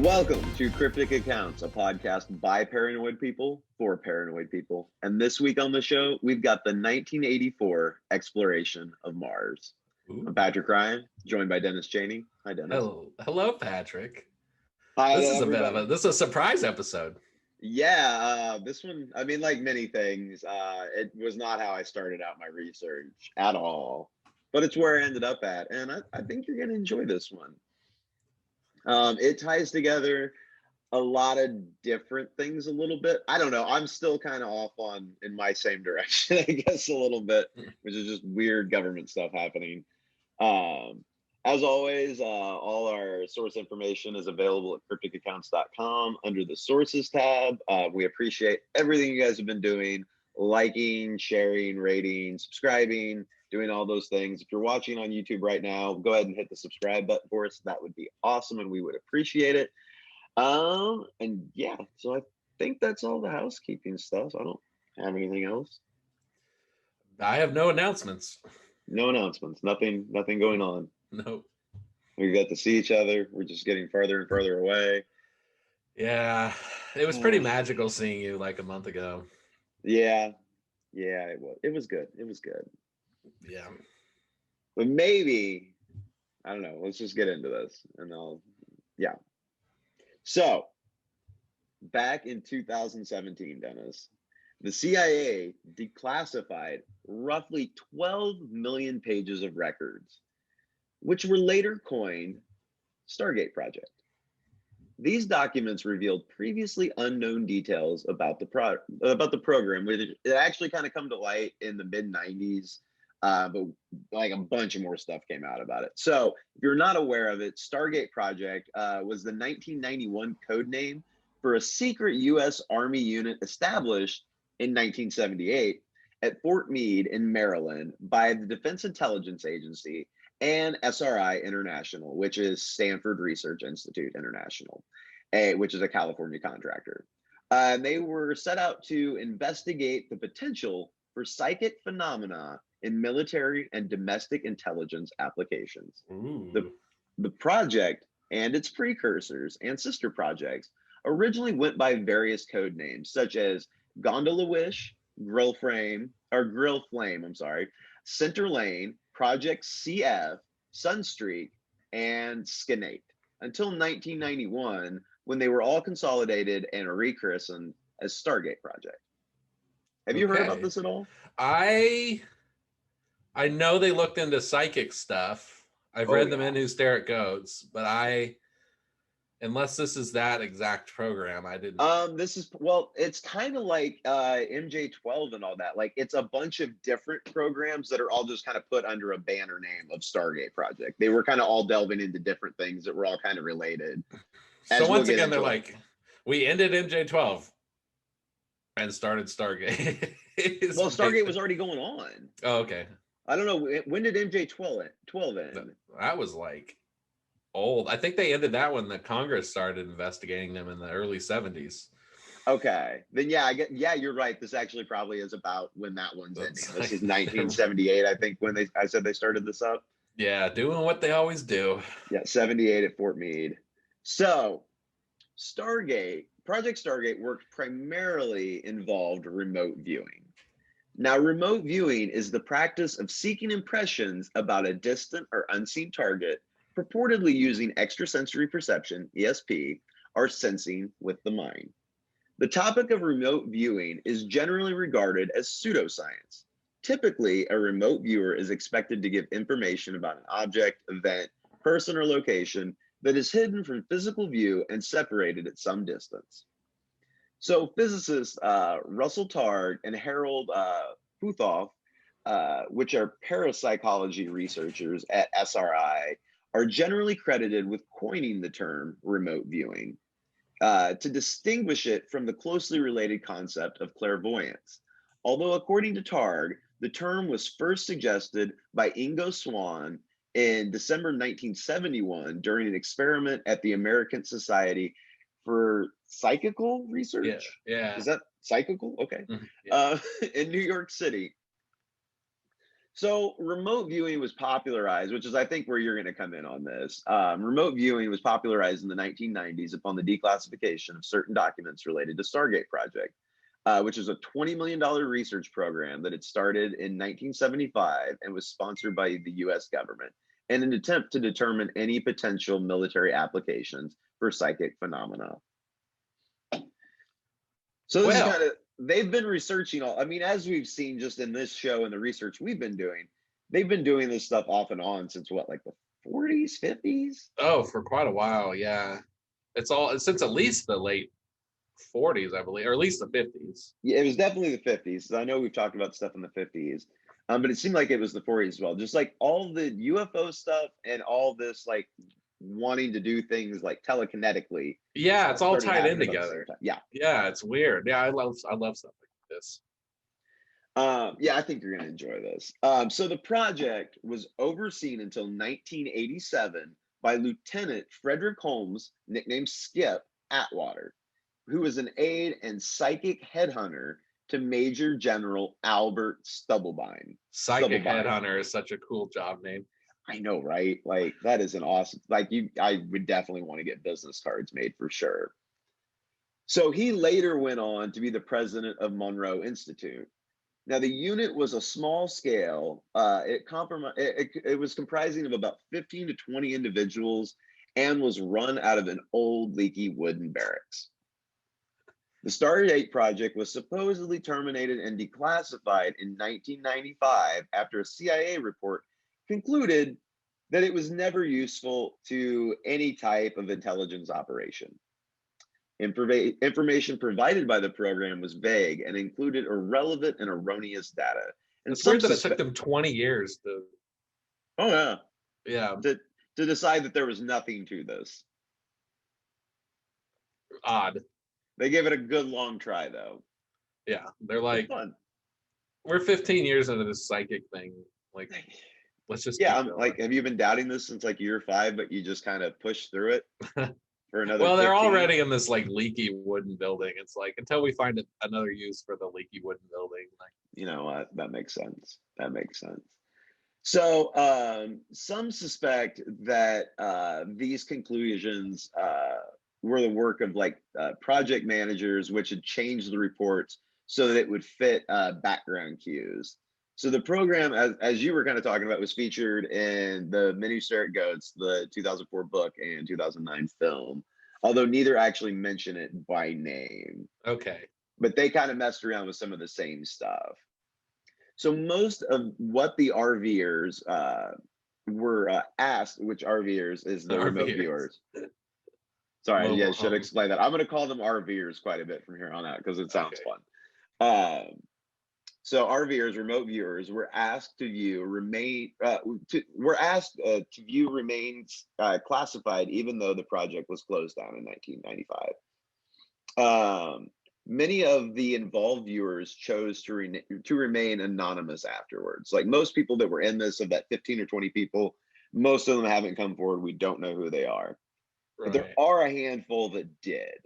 Welcome to Cryptic Accounts, a podcast by paranoid people for paranoid people. And this week on the show, we've got the 1984 exploration of Mars. Ooh. I'm Patrick Ryan, joined by Dennis Cheney. Hi, Dennis. Hello, Patrick. Hi, This is everybody. this is a surprise episode. Yeah, this one, I mean, like many things, it was not how I started out my research at all, but it's where I ended up at. And I think you're going to enjoy this one. It ties together a lot of different things a little bit. I don't know. I'm still kind of off on in my same direction, I guess, a little bit, which is just weird government stuff happening. As always, all our source information is available at crypticaccounts.com under the sources tab. We appreciate everything you guys have been doing, liking, sharing, rating, subscribing, doing all those things. If you're watching on YouTube right now, go ahead and hit the subscribe button for us. That would be awesome, and we would appreciate it. And yeah, so I think that's all the housekeeping stuff. I don't have anything else. I have no announcements. No announcements. Nothing going on. Nope. We got to see each other. We're just getting further and further away. Yeah, it was pretty magical seeing you like a month ago. Yeah, it was. It was good. It was good. Yeah. But maybe, I don't know. Let's just get into this, and yeah. So, back in 2017, Dennis, the CIA declassified roughly 12 million pages of records, which were later coined Stargate Project. These documents revealed previously unknown details about the program, which it actually kind of come to light in the mid-90s, but like a bunch of more stuff came out about it. So if you're not aware of it, Stargate Project was the 1991 code name for a secret U.S. Army unit established in 1978 at Fort Meade in Maryland by the Defense Intelligence Agency and SRI International, which is Stanford Research Institute International, which is a California contractor. They were set out to investigate the potential for psychic phenomena in military and domestic intelligence applications. The project and its precursors and sister projects originally went by various code names, such as Gondola Wish, Grill Flame, Center Lane, Project CF, Sunstreak, and Skinate, until 1991, when they were all consolidated and rechristened as Stargate Project. Have you heard about this at all? I know they looked into psychic stuff. I've read them in Who Stare at Goats, but unless this is that exact program, I didn't. It's kind of like MJ12 and all that. Like, it's a bunch of different programs that are all just kind of put under a banner name of Stargate Project. They were kind of all delving into different things that were all kind of related. So once again, they're like, we ended MJ12 and started Stargate. Well, Stargate was already going on. Oh, okay. I don't know. When did MJ12 end? That was like old. I think they ended that when the Congress started investigating them in the early 70s. Okay, then you're right. This actually probably is about when that one's ending. This is 1978, I think, when I said they started this up. Yeah, doing what they always do. Yeah, 78 at Fort Meade. So, Project Stargate worked primarily involved remote viewing. Now, remote viewing is the practice of seeking impressions about a distant or unseen target, purportedly using extrasensory perception, ESP, or sensing with the mind. The topic of remote viewing is generally regarded as pseudoscience. Typically, a remote viewer is expected to give information about an object, event, person, or location that is hidden from physical view and separated at some distance. So physicists Russell Targ and Harold Puthoff, which are parapsychology researchers at SRI, are generally credited with coining the term remote viewing to distinguish it from the closely related concept of clairvoyance. Although according to Targ, the term was first suggested by Ingo Swann in December 1971 during an experiment at the American Society for Psychical Research. Yeah. Is that psychical? Okay. Yeah. In New York City. So remote viewing was popularized, which is I think where you're going to come in on this. Remote viewing was popularized in the 1990s upon the declassification of certain documents related to Stargate Project, which is a $20 million research program that had started in 1975 and was sponsored by the US government in an attempt to determine any potential military applications for psychic phenomena. So this is kind of, they've been researching all, I mean, as we've seen just in this show and the research we've been doing, they've been doing this stuff off and on since what, like the 40s, 50s? Oh, for quite a while, yeah. It's all since at least the late 40s, I believe, or at least the 50s. Yeah, it was definitely the 50s. I know we've talked about stuff in the 50s, but it seemed like it was the 40s as well. Just like all the UFO stuff and all this, like wanting to do things like telekinetically. Yeah, it's all tied in together. Yeah, yeah, it's weird. Yeah, I love stuff like this. Yeah, I think you're going to enjoy this. So the project was overseen until 1987 by Lieutenant Frederick Holmes, nicknamed Skip Atwater, who was an aide and psychic headhunter to Major General Albert Stubblebine. Psychic headhunter is such a cool job name. I know, right? Like that is an awesome, like I would definitely want to get business cards made for sure. So he later went on to be the president of Monroe Institute. Now the unit was a small scale. It was comprising of about 15 to 20 individuals and was run out of an old leaky wooden barracks. The Stargate Project was supposedly terminated and declassified in 1995 after a CIA report concluded that it was never useful to any type of intelligence operation. Information provided by the program was vague and included irrelevant and erroneous data. And it's weird that it took them 20 years to. Oh yeah. To decide that there was nothing to this. Odd. They gave it a good long try though. Yeah, they're like, we're 15 years into this psychic thing. Like, let's just I'm like, have you been doubting this since like year 5, but you just kind of pushed through it for another? Well, they're already in this like leaky wooden building. It's like until we find another use for the leaky wooden building. Like, you know what? That makes sense. That makes sense. So some suspect that these conclusions were the work of like project managers, which had changed the reports so that it would fit background cues. So the program, as you were kind of talking about, was featured in the Many Stargate Goats, the 2004 book and 2009 film, although neither actually mention it by name. Okay. But they kind of messed around with some of the same stuff. So most of what the RVers were asked, which RVers is the remote viewers. Sorry, yeah, I should explain that. I'm going to call them RVers quite a bit from here on out because it sounds fun. So RVers, remote viewers, were asked to view remains classified, even though the project was closed down in 1995. Many of the involved viewers chose to remain anonymous afterwards. Like most people that were in this, of that 15 or 20 people, most of them haven't come forward. We don't know who they are. Right. But there are a handful that did.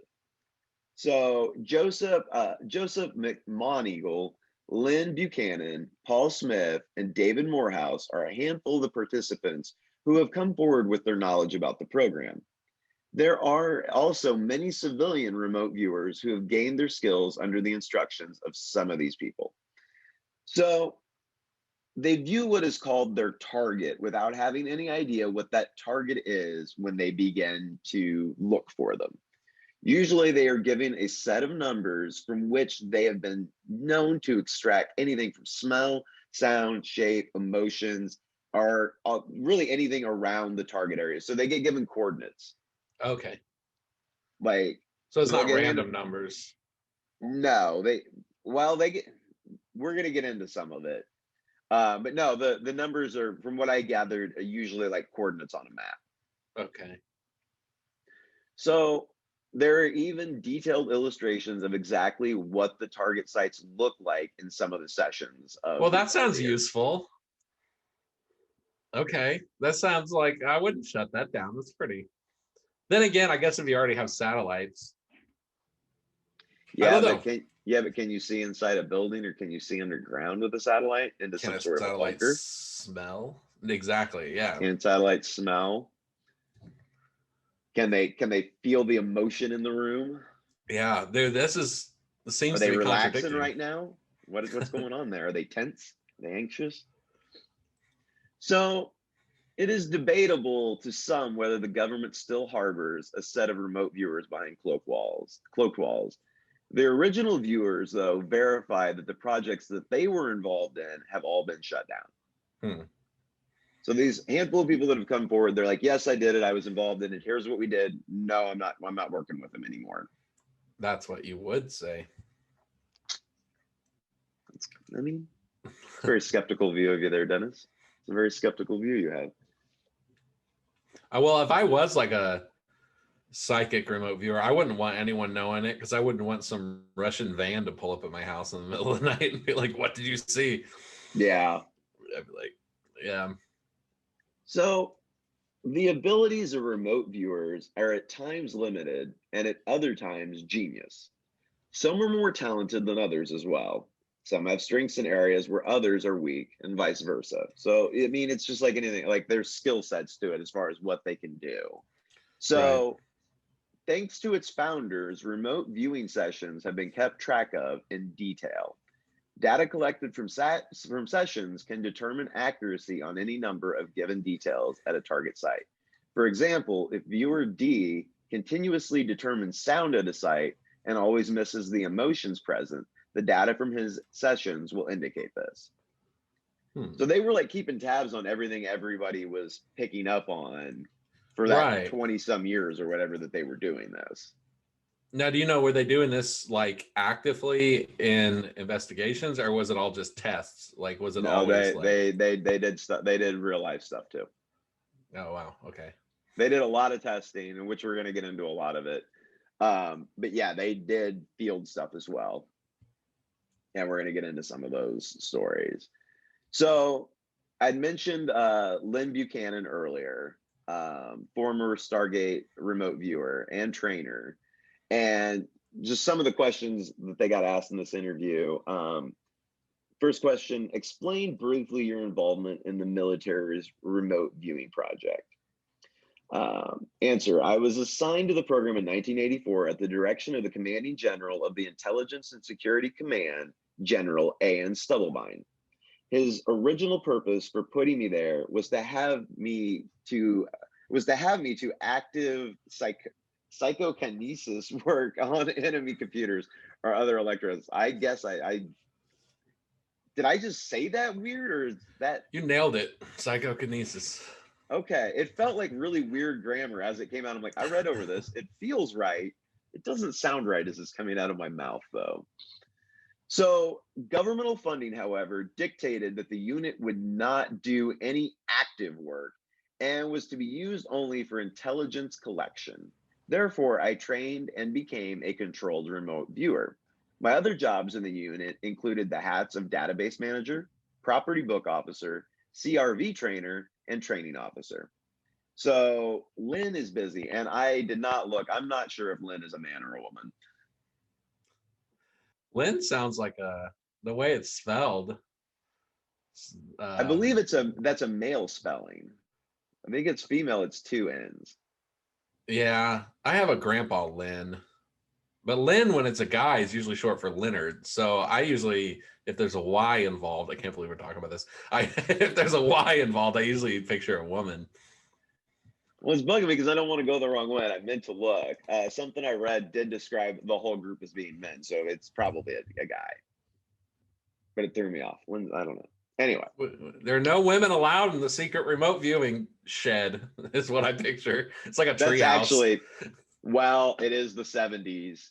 So Joseph McMoneagle, Lynn Buchanan, Paul Smith, and David Morehouse are a handful of the participants who have come forward with their knowledge about the program. There are also many civilian remote viewers who have gained their skills under the instructions of some of these people. So they view what is called their target without having any idea what that target is when they begin to look for them. Usually they are given a set of numbers from which they have been known to extract anything from smell, sound, shape, emotions, or really anything around the target area. So they get given coordinates. Okay. Like, so it's not random numbers. No, we're going to get into some of it. But no, the numbers are, from what I gathered, are usually like coordinates on a map. Okay. So there are even detailed illustrations of exactly what the target sites look like in some of the sessions. Well, that sounds useful. Okay. That sounds like I wouldn't shut that down. That's pretty. Then again, I guess if you already have satellites. Yeah, Yeah, but can you see inside a building, or can you see underground with a satellite into Can some a sort of a satellite bunker? smell? Exactly. Yeah. Can satellites smell? Can they feel the emotion in the room? Yeah. There. This Are seems to they be relaxing contradicting. right now? What's going on there? Are they tense? Are they anxious? So it is debatable to some whether the government still harbors a set of remote viewers behind cloak walls. Cloak walls. The original viewers, though, verify that the projects that they were involved in have all been shut down. Hmm. So these handful of people that have come forward, they're like, "Yes, I did it. I was involved in it. Here's what we did. No, I'm not. I'm not working with them anymore." That's what you would say. I mean, it's a very skeptical view of you there, Dennis. It's a very skeptical view you have. Well, if I was like a psychic remote viewer, I wouldn't want anyone knowing it because I wouldn't want some Russian van to pull up at my house in the middle of the night and be like, "What did you see?" Yeah. I'd be like, "Yeah, So the abilities of remote viewers are at times limited and at other times genius. Some are more talented than others as well. Some have strengths in areas where others are weak, and vice versa. So, I mean, it's just like anything, like there's skill sets to it as far as what they can do. right." So, thanks to its founders, remote viewing sessions have been kept track of in detail. Data collected from sessions can determine accuracy on any number of given details at a target site. For example, if viewer D continuously determines sound at a site and always misses the emotions present, the data from his sessions will indicate this. Hmm. So they were like keeping tabs on everything everybody was picking up on for that Right. 20 some years or whatever that they were doing this. Now, do you know, were they doing this like actively in investigations, or was it all just tests? Like, was it No, always they like, they they they did stuff. They did real life stuff too. "Oh wow, okay." They did a lot of testing, in which we're going to get into a lot of it. But yeah, they did field stuff as well, and we're going to get into some of those stories. So I'd mentioned Lynn Buchanan earlier, former Stargate remote viewer and trainer, and just some of the questions that they got asked in this interview. First question: explain briefly your involvement in the military's remote viewing project. Answer: I was assigned to the program in 1984 at the direction of the commanding general of the Intelligence and Security Command, General A.N. Stubblebine. His original purpose for putting me there was to have me to active psychokinesis work on enemy computers or other electrodes. I guess I did I just say that weird, or is that You nailed it. Psychokinesis. okay? It felt like really weird grammar as it came out. I'm like, I read over this. It feels right. It doesn't sound right as it's coming out of my mouth, though. So, governmental funding, however, dictated that the unit would not do any active work and was to be used only for intelligence collection. Therefore, I trained and became a controlled remote viewer. My other jobs in the unit included the hats of database manager, property book officer, CRV trainer, and training officer. So Lynn is busy, and I did not look. I'm not sure if Lynn is a man or a woman. Lynn sounds like the way it's spelled. I believe Um, that's a male spelling. I think it's female, it's two N's. yeah, I have a grandpa Lynn, but Lynn, when it's a guy, is usually short for Leonard. So I usually, if there's a Y involved, I can't believe we're talking about this. If there's a Y involved, I usually picture a woman. Well, it's bugging me because I don't want to go the wrong way. And I meant to look. Something I read did describe the whole group as being men, so it's probably a guy. But it threw me off. I don't know. Anyway, There are no women allowed in the secret remote viewing shed, is what I picture. It's like a that's treehouse. actually, well, it is the 70s.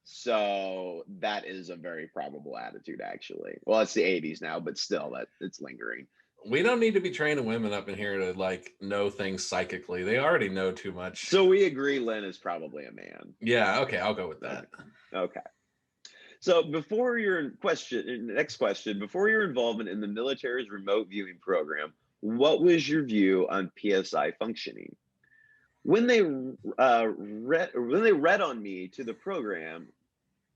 So that is a very probable attitude, actually. Well, it's the 80s now, but still, that it's lingering. We don't need to be training women up in here to like know things psychically. They already know too much. So we agree Lynn is probably a man. Yeah, okay, I'll go with that. Okay. So before your question, next question, before your involvement in the military's remote viewing program, what was your view on PSI functioning? When they read on me to the program,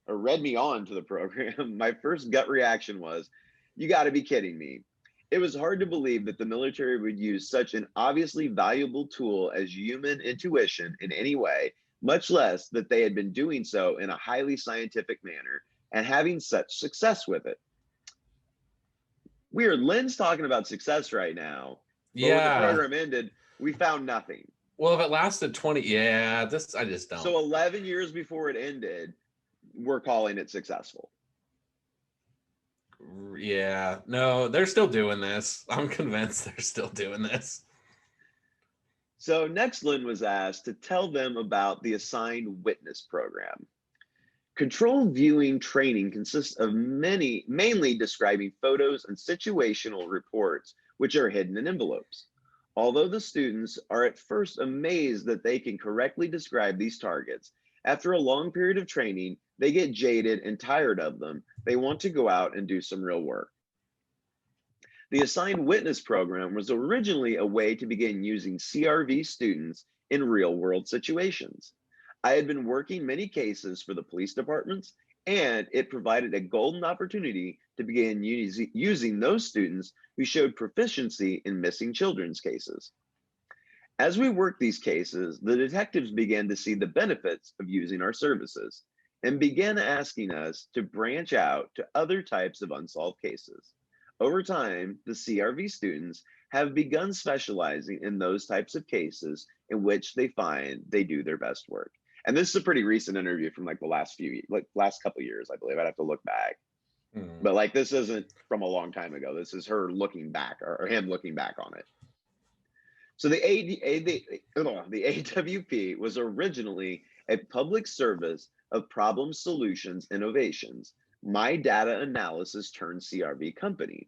or read me on to the program, my first gut reaction was, you got to be kidding me. It was hard to believe that the military would use such an obviously valuable tool as human intuition in any way, much less that they had been doing so in a highly scientific manner and having such success with it. Weird. Lynn's talking about success right now, but when the Yeah. program ended, we found nothing. Well, if it lasted 20, yeah, this I just don't. So 11 years before it ended, we're calling it successful. Yeah, no, they're still doing this. I'm convinced they're still doing this. So next, Lynn was asked to tell them about the assigned witness program. Controlled viewing training consists of mainly describing photos and situational reports, which are hidden in envelopes. Although the students are at first amazed that they can correctly describe these targets, after a long period of training, they get jaded and tired of them. They want to go out and do some real work. The assigned witness program was originally a way to begin using CRV students in real world situations. I had been working many cases for the police departments, and it provided a golden opportunity to begin using those students who showed proficiency in missing children's cases. As we worked these cases, the detectives began to see the benefits of using our services and began asking us to branch out to other types of unsolved cases. Over time, the CRV students have begun specializing in those types of cases in which they find they do their best work. And this is a pretty recent interview from like the last couple of years, I believe. I'd have to look back. But like this isn't from a long time ago. This is her looking back, or him looking back on it. So the AWP was originally a public service of problem solutions innovations, my data analysis turned CRV company.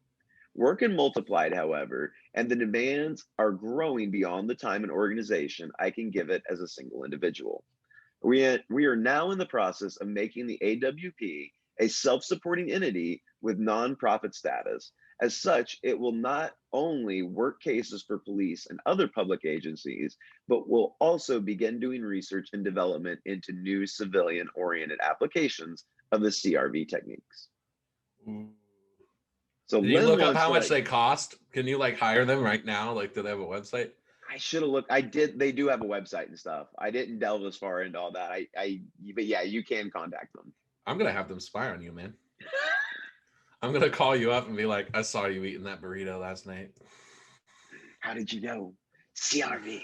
Work had multiplied, however, and the demands are growing beyond the time and organization I can give it as a single individual. We are now in the process of making the AWP a self-supporting entity with nonprofit status. As such, it will not only work cases for police and other public agencies, but will also begin doing research and development into new civilian-oriented applications of the CRV techniques. So Did you Lynn look up wants how to, much like, they cost? Can you like hire them right now? Like, do they have a website? I should have looked. I did. They do have a website and stuff. I didn't delve as far into all that. But yeah, you can contact them. I'm gonna have them spy on you, man. I'm gonna call you up and be like, I saw you eating that burrito last night. How did you know? CRV.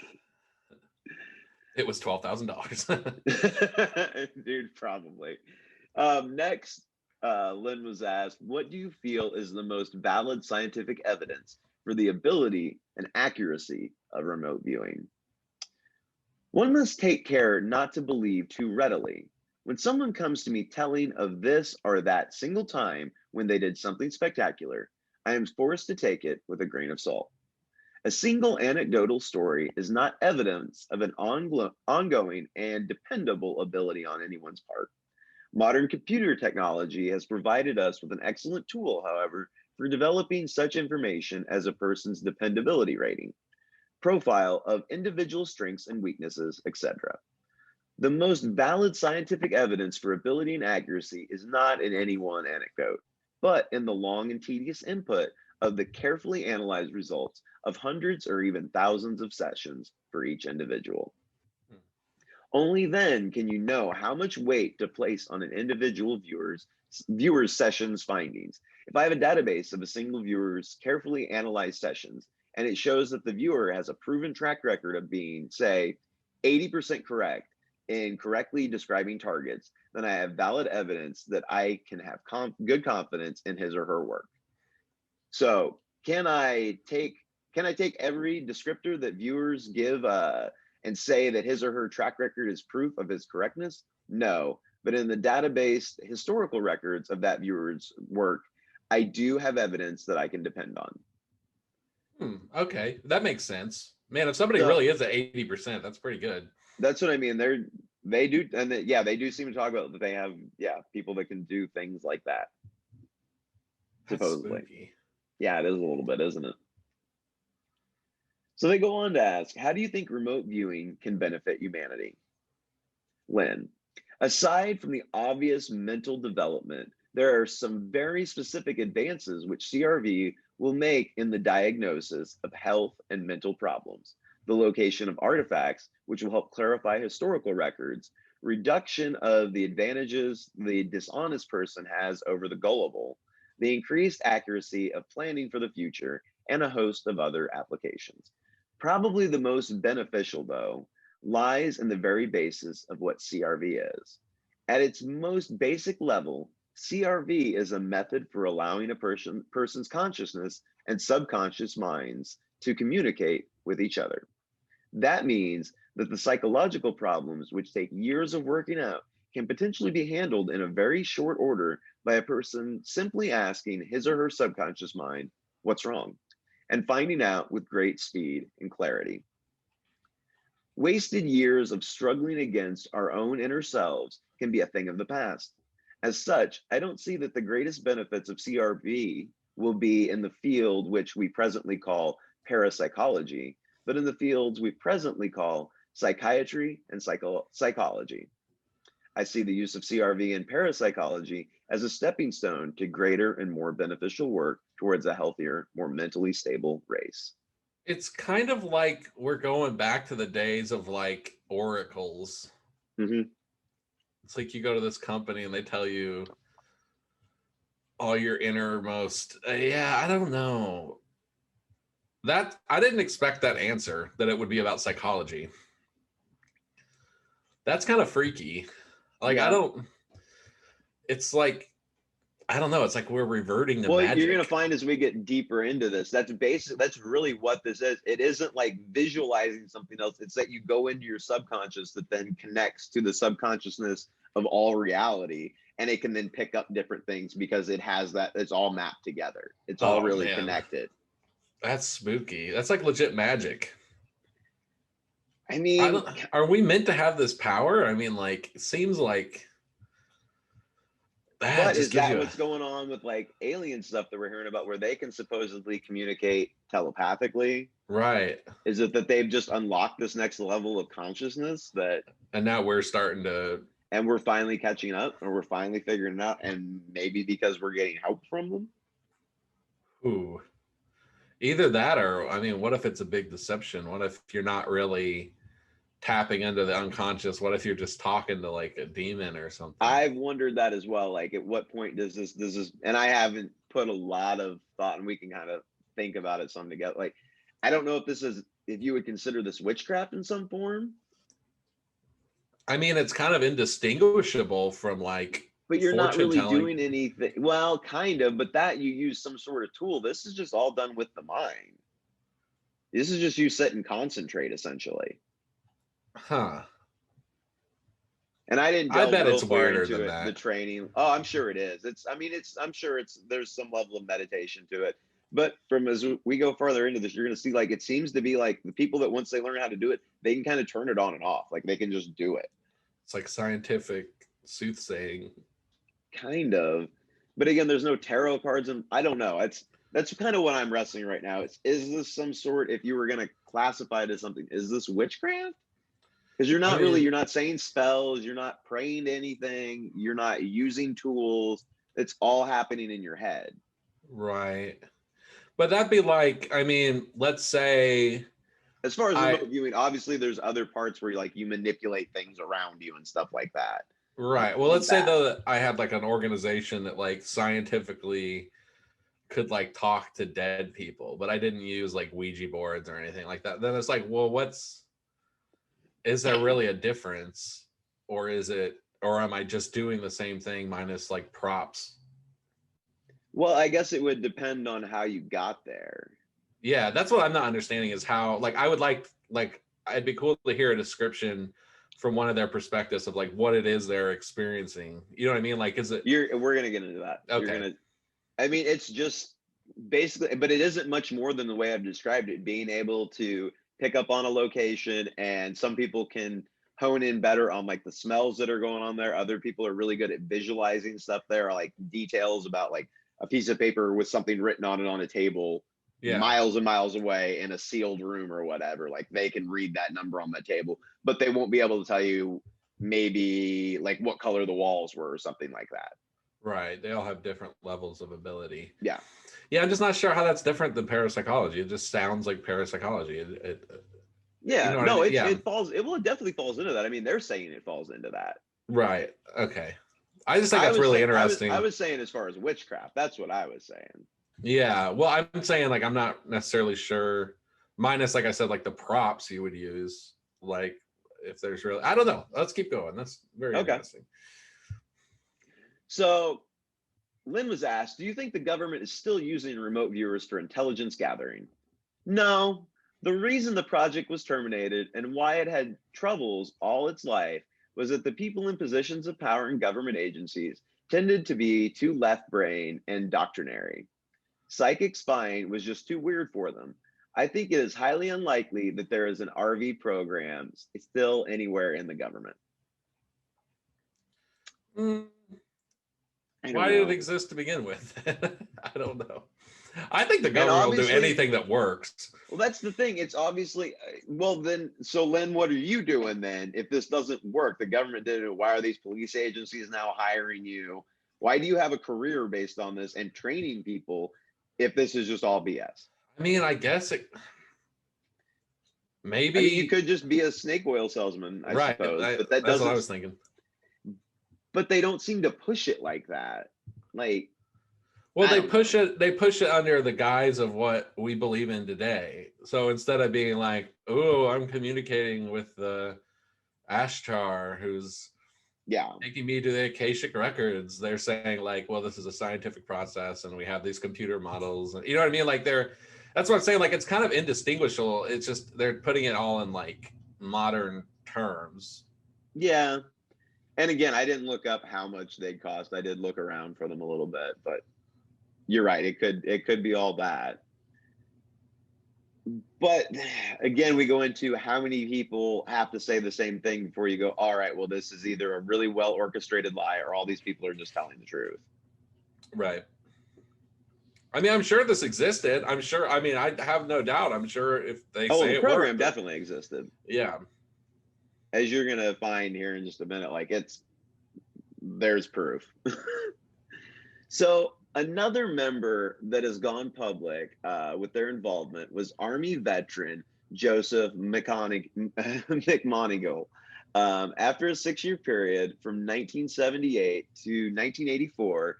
It was $12,000. Dude, probably. Next, Lynn was asked, what do you feel is the most valid scientific evidence for the ability and accuracy of remote viewing? One must take care not to believe too readily. When someone comes to me telling of this or that single time when they did something spectacular, I am forced to take it with a grain of salt. A single anecdotal story is not evidence of an ongoing and dependable ability on anyone's part. Modern computer technology has provided us with an excellent tool, however, for developing such information as a person's dependability rating, profile of individual strengths and weaknesses, etc. The most valid scientific evidence for ability and accuracy is not in any one anecdote, but in the long and tedious input of the carefully analyzed results of hundreds or even thousands of sessions for each individual. Only then can you know how much weight to place on an individual viewer's sessions findings. If I have a database of a single viewer's carefully analyzed sessions, and it shows that the viewer has a proven track record of being, say, 80% correct in correctly describing targets, then I have valid evidence that I can have good confidence in his or her work. So can I take every descriptor that viewers give and say that his or her track record is proof of his correctness? No, but in the database historical records of that viewer's work, I do have evidence that I can depend on. Okay, that makes sense. Man, if somebody really is at 80%, that's pretty good. That's what I mean. They do, and they do seem to talk about that they have people that can do things like that. That's supposedly. spooky. Yeah, it is a little bit, isn't it? So they go on to ask, how do you think remote viewing can benefit humanity? Lynn, Aside from the obvious mental development, there are some very specific advances which CRV will make in the diagnosis of health and mental problems. The location of artifacts, which will help clarify historical records, reduction of the advantages the dishonest person has over the gullible, the increased accuracy of planning for the future, and a host of other applications. Probably the most beneficial, though, lies in the very basis of what CRV is. At its most basic level, CRV is a method for allowing a person's consciousness and subconscious minds to communicate with each other. That means that the psychological problems, which take years of working out, can potentially be handled in a very short order by a person simply asking his or her subconscious mind, "What's wrong?" and finding out with great speed and clarity. Wasted years of struggling against our own inner selves can be a thing of the past. As such, I don't see that the greatest benefits of CRV will be in the field which we presently call parapsychology, but in the fields we presently call psychiatry and psychology. I see the use of CRV in parapsychology as a stepping stone to greater and more beneficial work towards a healthier, more mentally stable race. It's kind of like we're going back to the days of like oracles. Mm-hmm. It's like you go to this company and they tell you all your innermost. Yeah, I don't know. That I didn't expect that answer that it would be about psychology. That's kind of freaky. Like I Yeah. don't. It's like I don't know. It's like we're reverting to Well, magic. you're going to find as we get deeper into this, that's basic. That's really what this is. It isn't like visualizing something else. It's that you go into your subconscious that then connects to the subconsciousness of all reality. And it can then pick up different things because it has that, it's all mapped together. It's all really connected. That's spooky. That's like legit magic. I mean, are we meant to have this power? I mean, like, it seems like. But is that what's going on with like alien stuff that we're hearing about where they can supposedly communicate telepathically? Right. Is it that they've just unlocked this next level of consciousness that. And now we're starting to. And we're finally catching up or we're finally figuring it out. And maybe because we're getting help from them. Ooh. Either that or, I mean, what if it's a big deception? What if you're not really tapping into the unconscious? What if you're just talking to like a demon or something? I've wondered that as well. Like, at what point does this, and I haven't put a lot of thought, and we can kind of think about it some together. Like, I don't know if you would consider this witchcraft in some form. I mean, it's kind of indistinguishable from like. But you're not really doing anything. Well, kind of, but that you use some sort of tool. This is just all done with the mind. This is just you sit and concentrate, essentially. Huh. And I didn't. I bet it's weirder than that. The training. Oh, I'm sure it is. I'm sure there's some level of meditation to it. But as we go further into this, you're going to see like it seems to be like the people that once they learn how to do it, they can kind of turn it on and off. Like they can just do it. It's like scientific soothsaying. Kind of. But again, there's no tarot cards, and I don't know. That's kind of what I'm wrestling right now. Is this some sort, if you were going to classify it as something, is this witchcraft? Because you're not saying spells, you're not praying to anything, you're not using tools. It's all happening in your head. Right. But that'd be like, I mean, let's say. As far as remote viewing, obviously there's other parts where you manipulate things around you and stuff like that. Right. Well, let's say though that I had like an organization that like scientifically could like talk to dead people, but I didn't use like Ouija boards or anything like that. Then it's like, well, is there really a difference, or am I just doing the same thing minus like props? Well, I guess it would depend on how you got there. Yeah, that's what I'm not understanding is how, like, I would like I'd be cool to hear a description from one of their perspectives of like what it is they're experiencing. You know what I mean? Like, is it? We're gonna get into that. Okay. I mean, it's just basically, but it isn't much more than the way I've described it. Being able to pick up on a location, and some people can hone in better on like the smells that are going on there. Other people are really good at visualizing stuff there, like details about like a piece of paper with something written on it on a table. Yeah. Miles and miles away in a sealed room or whatever. Like they can read that number on the table, but they won't be able to tell you maybe like what color the walls were or something like that. Right. They all have different levels of ability. Yeah. Yeah, I'm just not sure how that's different than parapsychology. It just sounds like parapsychology. You Yeah, know what I no, mean? it's Yeah. it falls. It well, it definitely falls into that. I mean, they're saying it falls into that. Right. Okay. I just think that's really I interesting. was saying as far as witchcraft. That's what I was saying. Yeah. Well, I'm saying like I'm not necessarily sure, minus like I said, like the props you would use, like if there's really I don't know. Let's keep going. That's very Okay. interesting. So Lynn was asked, "Do you think the government is still using remote viewers for intelligence gathering?" No. The reason the project was terminated and why it had troubles all its life was that the people in positions of power in government agencies tended to be too left brain and doctrinary. Psychic spying was just too weird for them. I think it is highly unlikely that there is an RV program still anywhere in the government. Mm, I don't why did it know. exist to begin with? I don't know. I think the And government will do obviously, anything that works. well, that's the thing. It's obviously, well, then, so Lynn, what are you doing then if this doesn't work? The government did it. Why are these police agencies now hiring you? Why do you have a career based on this and training people if this is just all BS? I mean, I guess it I mean, you maybe could just be a snake oil salesman, I right. suppose, but that That's what I doesn't, was thinking. but they don't seem to push it like that. Like, Well, I they don't push know. it. They push it under the guise of what we believe in today. So instead of being like, "Oh, I'm communicating with the Ashtar who's Yeah. taking me to the Akashic records," they're saying like, "Well, this is a scientific process, and we have these computer models." And you know what I mean? Like they're that's what I'm saying. Like it's kind of indistinguishable. It's just they're putting it all in like modern terms. Yeah. And again, I didn't look up how much they'd cost. I did look around for them a little bit, but you're right. It could be all that. But again, we go into how many people have to say the same thing before you go, all right, well, this is either a really well orchestrated lie or all these people are just telling the truth. Right. I mean, I'm sure this existed. I'm sure. I mean, I have no doubt. I'm sure if they Oh, say the it program worked, definitely existed. yeah. As you're gonna find here in just a minute, like there's proof. So another member that has gone public with their involvement was Army veteran Joseph McMonigal. After a 6-year period from 1978 to 1984,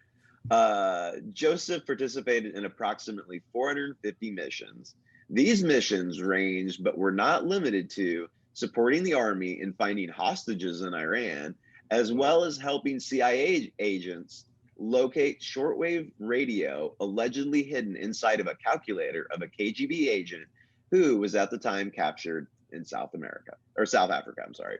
Joseph participated in approximately 450 missions. These missions ranged, but were not limited to, supporting the Army in finding hostages in Iran, as well as helping CIA agents locate shortwave radio allegedly hidden inside of a calculator of a KGB agent who was at the time captured in South Africa. I'm sorry.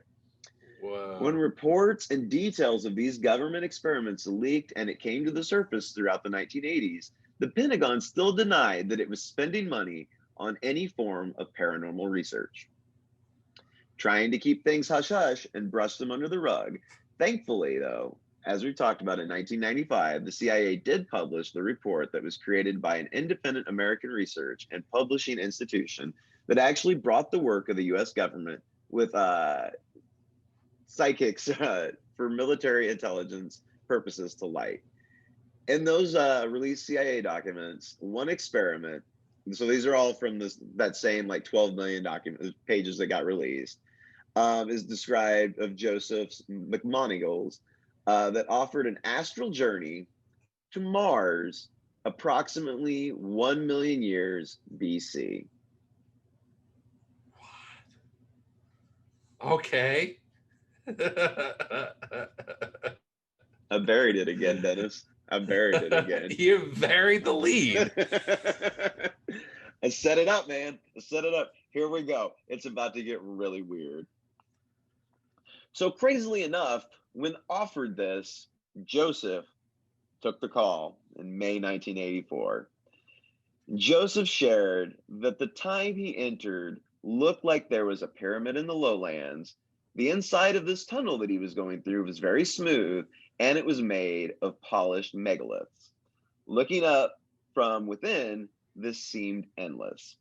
When Whoa. reports and details of these government experiments leaked and it came to the surface throughout the 1980s, the Pentagon still denied that it was spending money on any form of paranormal research, trying to keep things hush hush and brush them under the rug. Thankfully, though, as we talked about in 1995, the CIA did publish the report that was created by an independent American research and publishing institution that actually brought the work of the US government with psychics for military intelligence purposes to light. In those released CIA documents, one experiment, so these are all from that same like 12 million document pages that got released, is described of Joseph McMonigal's that offered an astral journey to Mars approximately 1 million years BC. Okay. I buried it again, Dennis. I buried it again. You buried the lead. I set it up, man. I set it up. Here we go. It's about to get really weird. So, crazily enough, when offered this, Joseph took the call in May 1984. Joseph shared that the time he entered looked like there was a pyramid in the lowlands. The inside of this tunnel that he was going through was very smooth, and it was made of polished megaliths. Looking up from within, this seemed endless.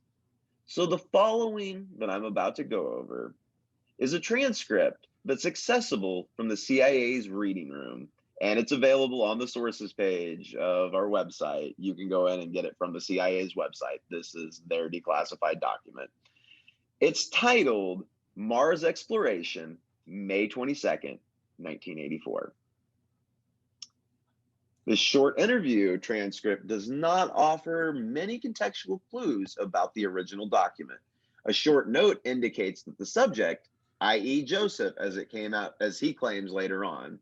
So, the following that I'm about to go over is a transcript that's accessible from the CIA's reading room. And it's available on the sources page of our website. You can go in and get it from the CIA's website. This is their declassified document. It's titled Mars Exploration, May 22nd, 1984. This short interview transcript does not offer many contextual clues about the original document. A short note indicates that the subject, i.e. Joseph, as it came out, as he claims later on,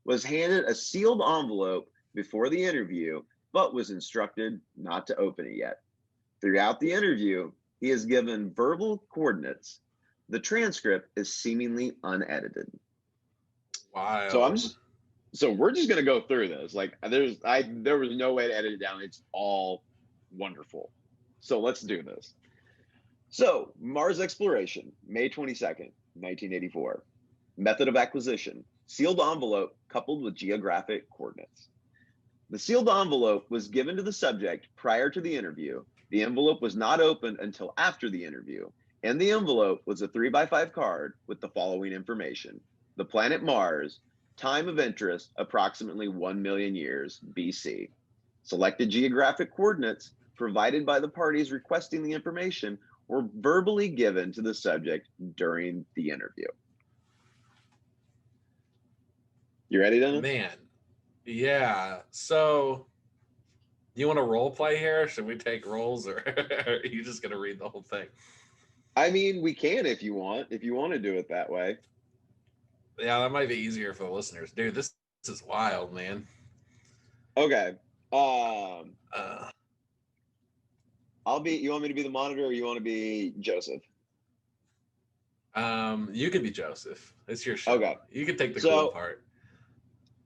was handed a sealed envelope before the interview, but was instructed not to open it yet. Throughout the interview, he is given verbal coordinates. The transcript is seemingly unedited. Wild. So we're just gonna go through this. Like there was no way to edit it down. It's all wonderful. So let's do this. So Mars exploration, May 22nd, 1984. Method of acquisition, sealed envelope coupled with geographic coordinates. The sealed envelope was given to the subject prior to the interview. The envelope was not opened until after the interview. In the envelope was a 3x5 card with the following information: the planet Mars, time of interest, approximately 1 million years BC. Selected geographic coordinates provided by the parties requesting the information were verbally given to the subject during the interview. You ready, Dennis? Man, yeah. So, you want to role play here? Should we take roles, or are you just going to read the whole thing? I mean, we can if you want to do it that way. Yeah, that might be easier for the listeners. Dude, this is wild, man. Okay. You want me to be the monitor, or you want to be Joseph? You can be Joseph. It's your show. Okay. You can take the cool part.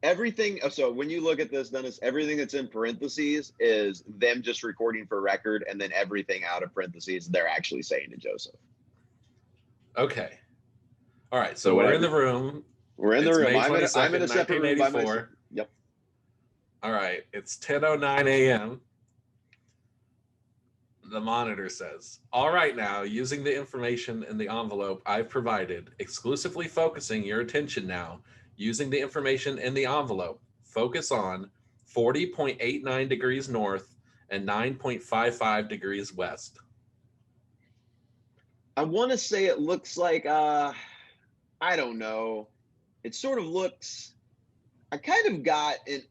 Everything, so when you look at this, Dennis, everything that's in parentheses is them just recording for record, and then everything out of parentheses, they're actually saying to Joseph. Okay. All right, so we're in the room. We're in the room. I'm in a separate room by 1984. myself. Yep. All right, it's 10:09 a.m. The monitor says, "All right, now, using the information in the envelope I've provided, exclusively focusing your attention now, using the information in the envelope, focus on 40.89 degrees north and 9.55 degrees west." I want to say it looks like, I don't know. It sort of looks, I kind of got an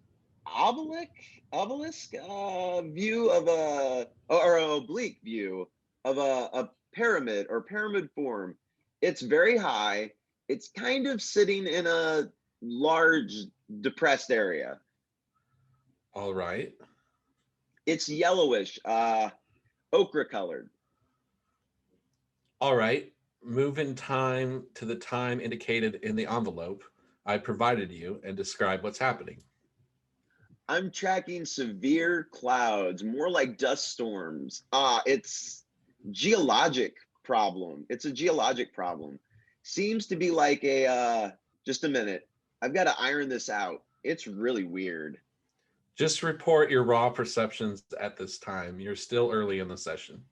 obelisk view of or an oblique view of a pyramid or pyramid form. It's very high. It's kind of sitting in a large depressed area. All right. It's yellowish, ochre colored. All right. Move in time to the time indicated in the envelope I provided you and describe what's happening. I'm tracking severe clouds, more like dust storms. It's geologic problem. It's a geologic problem. Seems to be like a, just a minute. I've got to iron this out. It's really weird. Just report your raw perceptions at this time. You're still early in the session.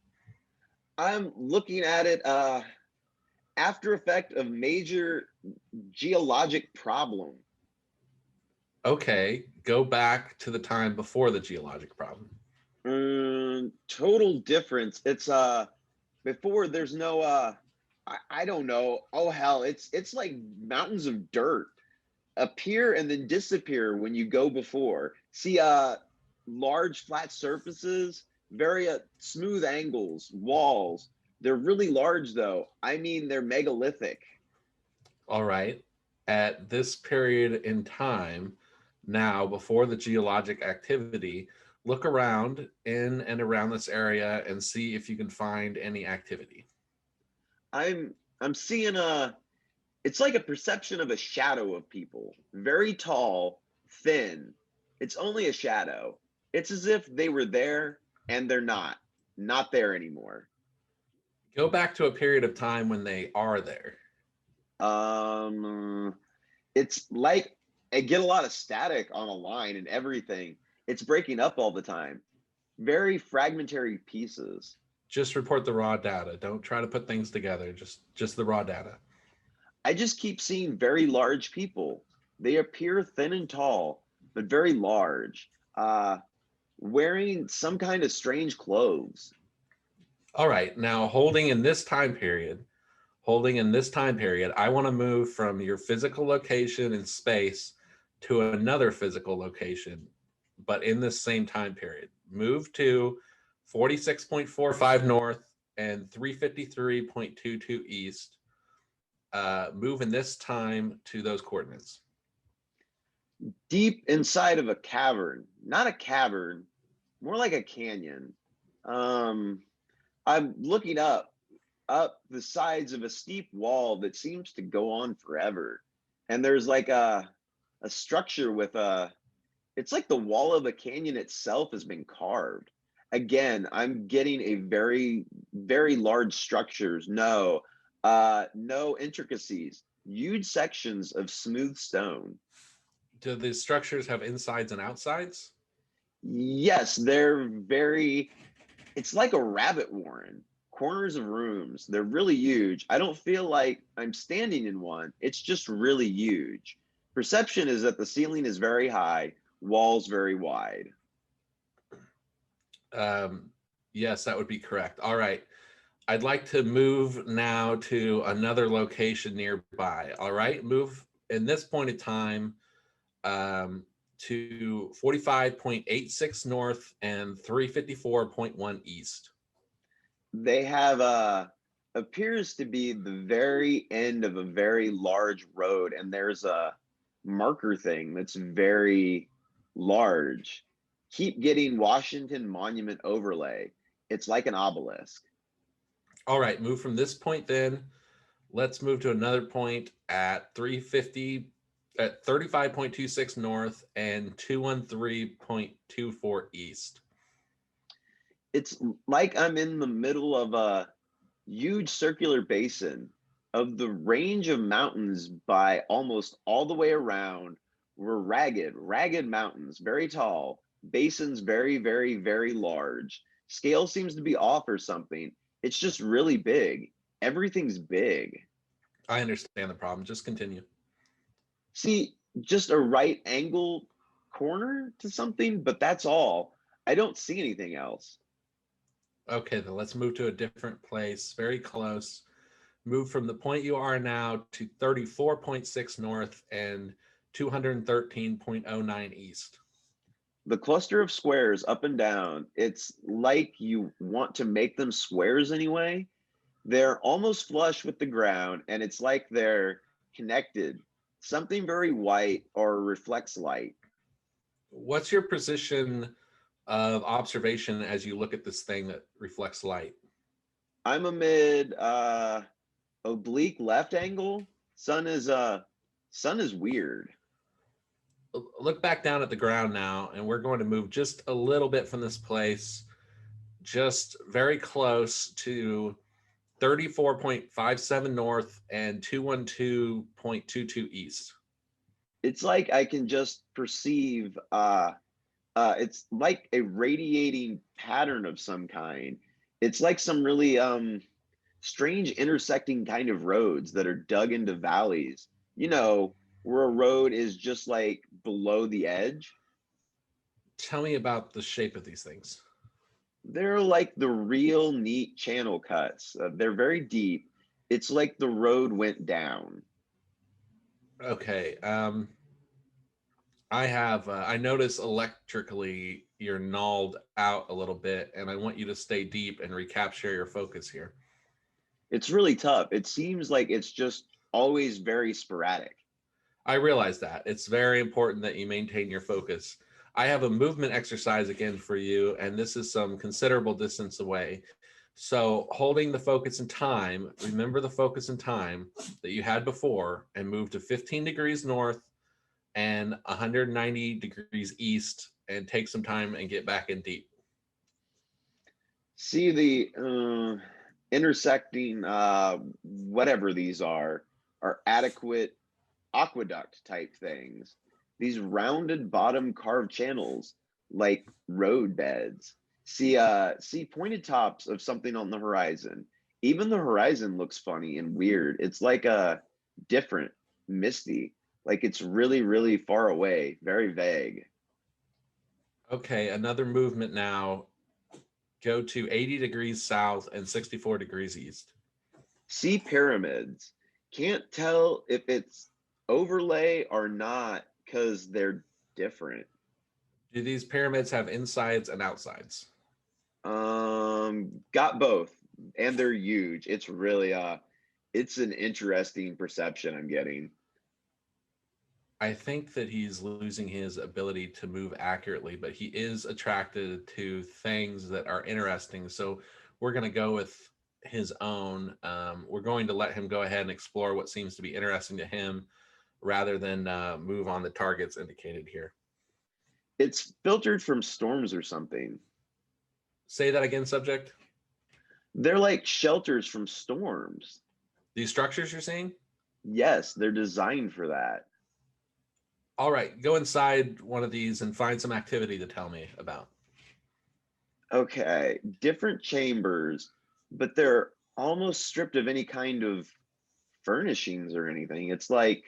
I'm looking at it, after effect of major geologic problem. Okay, go back to the time before the geologic problem. Total difference. It's before there's no I don't know. Oh hell, it's like mountains of dirt appear and then disappear when you go before. See large flat surfaces, very smooth angles, walls. They're really large though. I mean, they're megalithic. All right. At this period in time, now before the geologic activity, look around in and around this area and see if you can find any activity. I'm seeing it's like a perception of a shadow of people. Very tall, thin. It's only a shadow. It's as if they were there and they're not there anymore. Go back to a period of time when they are there. It's like I get a lot of static on a line and everything. It's breaking up all the time. Very fragmentary pieces. Just report the raw data. Don't try to put things together. Just the raw data. I just keep seeing very large people. They appear thin and tall, but very large, wearing some kind of strange clothes. All right, now holding in this time period, I want to move from your physical location in space to another physical location, but in this same time period. Move to 46.45 north and 353.22 east. Move in this time to those coordinates. Deep inside of a cavern, not a cavern, more like a canyon. Um, I'm looking up the sides of a steep wall that seems to go on forever. And there's like a structure with a, it's like the wall of the canyon itself has been carved. Again, I'm getting a very, very large structures. No, no intricacies, huge sections of smooth stone. Do the structures have insides and outsides? Yes, they're very, it's like a rabbit warren. Corners of rooms. They're really huge. I don't feel like I'm standing in one. It's just really huge. Perception is that the ceiling is very high, walls very wide. Yes, that would be correct. All right. I'd like to move now to another location nearby. All right. Move in this point of time to 45.86 north and 354.1 east. They have appears to be the very end of a very large road, and there's a marker thing that's very large. Keep getting Washington Monument overlay. It's like an obelisk. All right. Move from this point then. Let's move to another point at 350 at 35.26 north and 213.24 east. It's like I'm in the middle of a huge circular basin of the range of mountains by almost all the way around were ragged mountains, very tall, basins very, very, very large. Scale seems to be off or something. It's just really big. Everything's big. I understand the problem. Just continue. See, just a right angle corner to something, but that's all. I don't see anything else. Okay, then let's move to a different place, very close. Move from the point you are now to 34.6 north and 213.09 east. The cluster of squares up and down, it's like you want to make them squares anyway. They're almost flush with the ground, and it's like they're connected. Something very white or reflects light. What's your position of observation as you look at this thing that reflects light? I'm amid oblique left angle. Sun is weird. Look back down at the ground now, and we're going to move just a little bit from this place, just very close to 34.57 north and 212.22 east. It's like I can just perceive it's like a radiating pattern of some kind. It's like some really strange intersecting kind of roads that are dug into valleys. You know, where a road is just like below the edge. Tell me about the shape of these things. They're like the real neat channel cuts. They're very deep. It's like the road went down. Okay. I notice electrically you're nulled out a little bit, and I want you to stay deep and recapture your focus here. It's really tough. It seems like it's just always very sporadic. I realize that. It's very important that you maintain your focus. I have a movement exercise again for you, and this is some considerable distance away. So, holding the focus in time, remember the focus in time that you had before, and move to 15 degrees north and 190 degrees east, and take some time and get back in deep. See the intersecting whatever these are adequate aqueduct type things. These rounded bottom carved channels like road beds. See pointed tops of something on the horizon. Even the horizon looks funny and weird. It's like a different, misty. Like it's really, really far away, very vague. Okay, another movement now. Go to 80 degrees south and 64 degrees east. See pyramids. Can't tell if it's overlay or not because they're different. Do these pyramids have insides and outsides? Got both, and they're huge. It's really it's an interesting perception I'm getting. I think that he's losing his ability to move accurately, but he is attracted to things that are interesting. So we're going to go with his own. We're going to let him go ahead and explore what seems to be interesting to him rather than move on the targets indicated here. It's filtered from storms or something. Say that again, subject. They're like shelters from storms. These structures you're seeing? Yes, they're designed for that. All right, go inside one of these and find some activity to tell me about. Okay, different chambers, but they're almost stripped of any kind of furnishings or anything. It's like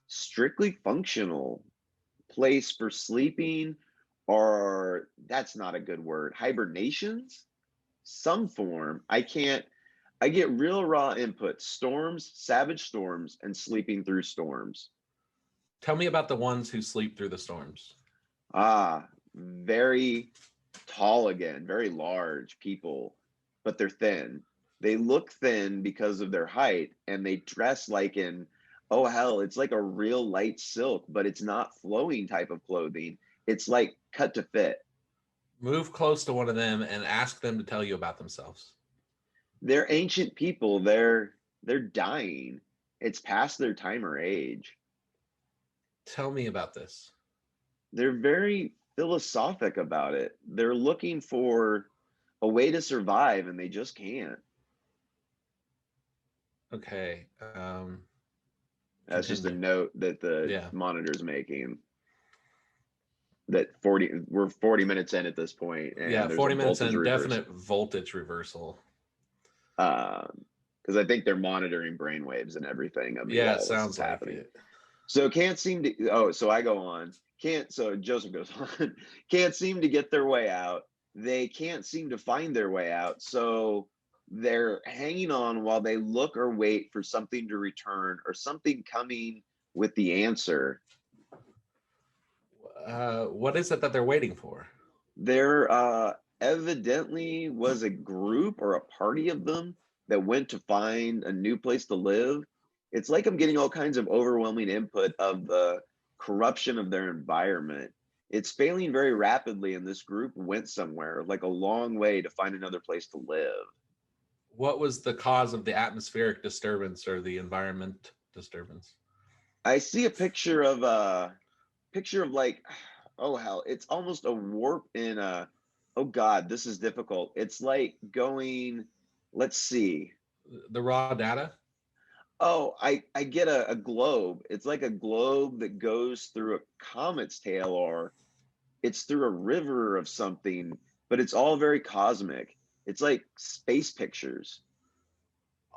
strictly functional place for sleeping, or that's not a good word. Hibernations? Some form. I get real raw input. Storms, savage storms, and sleeping through storms. Tell me about the ones who sleep through the storms. Very tall again, very large people, but they're thin. They look thin because of their height, and they dress like in, oh hell, it's like a real light silk, but it's not flowing type of clothing. It's like cut to fit. Move close to one of them and ask them to tell you about themselves. They're ancient people. They're dying. It's past their time or age. Tell me about this. They're very philosophic about it. They're looking for a way to survive and they just can't. Okay. That's just a Continue. note that the Yeah. monitor's making. That we're 40 minutes in at this point, and Yeah, there's a 40 minutes voltage and reverse. definite voltage reversal. Because I think they're monitoring brainwaves and everything of Yeah, it while this is sounds like happening. it. So can't seem to. Oh, so I go on. Can't. So Joseph goes on. Can't seem to get their way out. They can't seem to find their way out. So they're hanging on while they look or wait for something to return or something coming with the answer. What is it that they're waiting for? There evidently was a group or a party of them that went to find a new place to live. It's like I'm getting all kinds of overwhelming input of the corruption of their environment. It's failing very rapidly, and this group went somewhere, like a long way to find another place to live. What was the cause of the atmospheric disturbance or the environment disturbance? I see a picture of like, oh hell, it's almost a warp in a, oh god, this is difficult. It's like going, let's see. The raw data? Oh, I get a globe. It's like a globe that goes through a comet's tail, or it's through a river of something, but it's all very cosmic. It's like space pictures.